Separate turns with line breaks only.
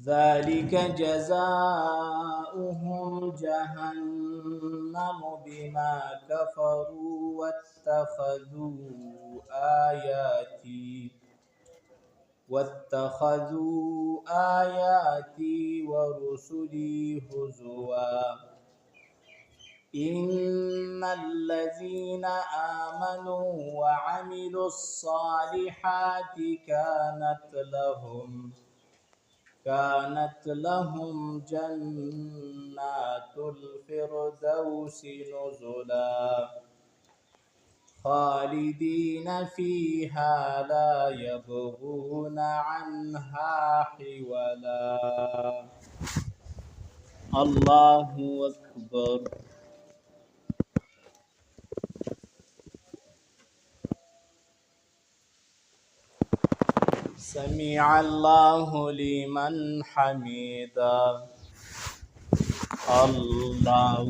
ذلك جزاؤهم جهنم بما كفروا واتخذوا آياتي ورسلي هزوا إن الذين آمنوا وعملوا الصالحات كانت لهم جنات الفردوس نزلا خالدين فيها لا يبغون عنها حولا. الله أكبر. سمع الله لمن حمده. الله